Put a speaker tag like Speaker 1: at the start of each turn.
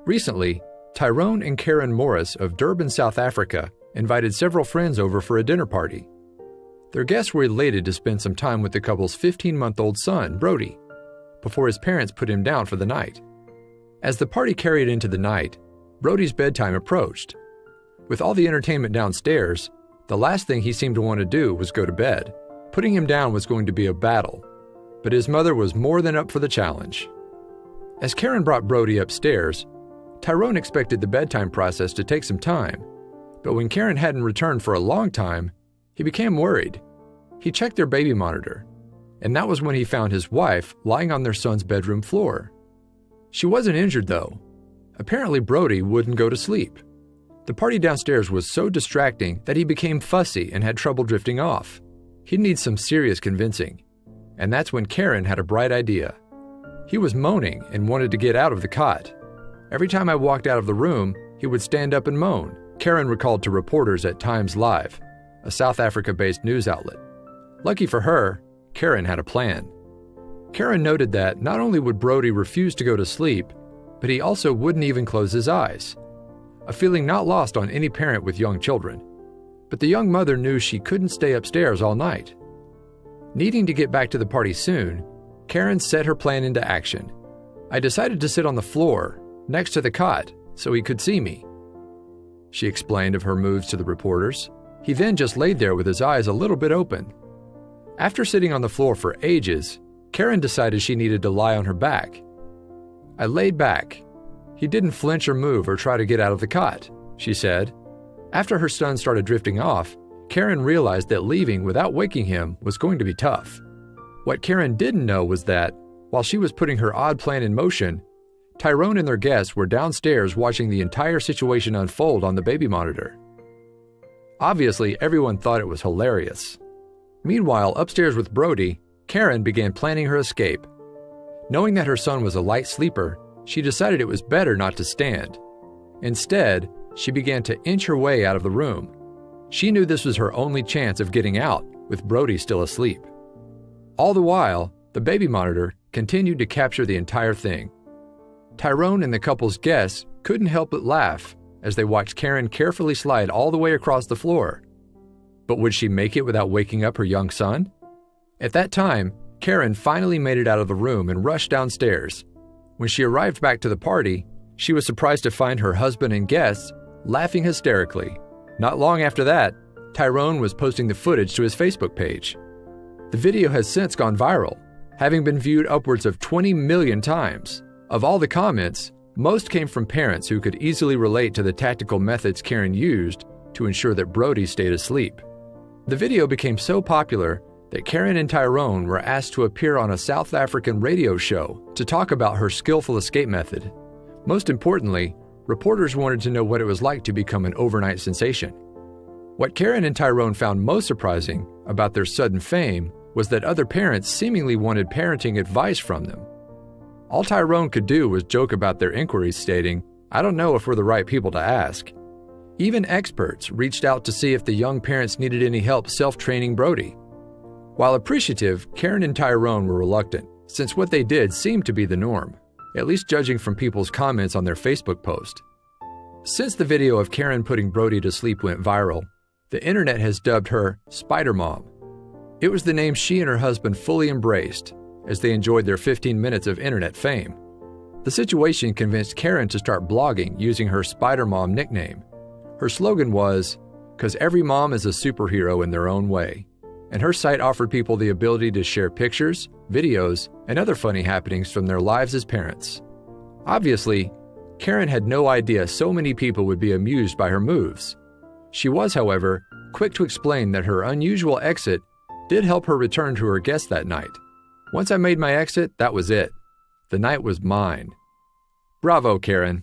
Speaker 1: Recently, Tyrone and Caryn Morris of Durban, South Africa, invited several friends over for a dinner party. Their guests were elated to spend some time with the couple's 15-month-old son, Brody, before his parents put him down for the night. As the party carried into the night, Brody's bedtime approached. With all the entertainment downstairs, the last thing he seemed to want to do was go to bed. Putting him down was going to be a battle, but his mother was more than up for the challenge. As Caryn brought Brody upstairs, Tyrone expected the bedtime process to take some time, but when Caryn hadn't returned for a long time, he became worried. He checked their baby monitor, and that was when he found his wife lying on their son's bedroom floor. She wasn't injured, though. Apparently, Brody wouldn't go to sleep. The party downstairs was so distracting that he became fussy and had trouble drifting off. He'd need some serious convincing, and that's when Caryn had a bright idea. He was moaning and wanted to get out of the cot. Every time I walked out of the room, he would stand up and moan, Caryn recalled to reporters at Times Live, a South Africa-based news outlet. Lucky for her, Caryn had a plan. Caryn noted that not only would Brody refuse to go to sleep, but he also wouldn't even close his eyes. A feeling not lost on any parent with young children. But the young mother knew she couldn't stay upstairs all night. Needing to get back to the party soon, Caryn set her plan into action. I decided to sit on the floor, next to the cot, so he could see me, she explained of her moves to the reporters. He then just laid there with his eyes a little bit open. After sitting on the floor for ages, Caryn decided she needed to lie on her back. I laid back. He didn't flinch or move or try to get out of the cot, she said. After her son started drifting off, Caryn realized that leaving without waking him was going to be tough. What Caryn didn't know was that, while she was putting her odd plan in motion, Tyrone and their guests were downstairs watching the entire situation unfold on the baby monitor. Obviously, everyone thought it was hilarious. Meanwhile, upstairs with Brody, Caryn began planning her escape. Knowing that her son was a light sleeper, she decided it was better not to stand. Instead, she began to inch her way out of the room. She knew this was her only chance of getting out, with Brody still asleep. All the while, the baby monitor continued to capture the entire thing. Tyrone and the couple's guests couldn't help but laugh as they watched Caryn carefully slide all the way across the floor. But would she make it without waking up her young son? At that time, Caryn finally made it out of the room and rushed downstairs. When she arrived back to the party, she was surprised to find her husband and guests laughing hysterically. Not long after that, Tyrone was posting the footage to his Facebook page. The video has since gone viral, having been viewed upwards of 20 million times. Of all the comments, most came from parents who could easily relate to the tactical methods Caryn used to ensure that Brody stayed asleep. The video became so popular that Caryn and Tyrone were asked to appear on a South African radio show to talk about her skillful escape method. Most importantly, reporters wanted to know what it was like to become an overnight sensation. What Caryn and Tyrone found most surprising about their sudden fame was that other parents seemingly wanted parenting advice from them. All Tyrone could do was joke about their inquiries, stating, "I don't know if we're the right people to ask." Even experts reached out to see if the young parents needed any help self-training Brody. While appreciative, Caryn and Tyrone were reluctant, since what they did seemed to be the norm, at least judging from people's comments on their Facebook post. Since the video of Caryn putting Brody to sleep went viral, the internet has dubbed her Spider Mom. It was the name she and her husband fully embraced as they enjoyed their 15 minutes of internet fame. The situation convinced Caryn to start blogging using her Spider Mom nickname. Her slogan was, "'Cause every mom is a superhero in their own way." And her site offered people the ability to share pictures, videos, and other funny happenings from their lives as parents. Obviously, Caryn had no idea so many people would be amused by her moves. She was, however, quick to explain that her unusual exit did help her return to her guests that night. "Once I made my exit, that was it. The night was mine." Bravo, Caryn.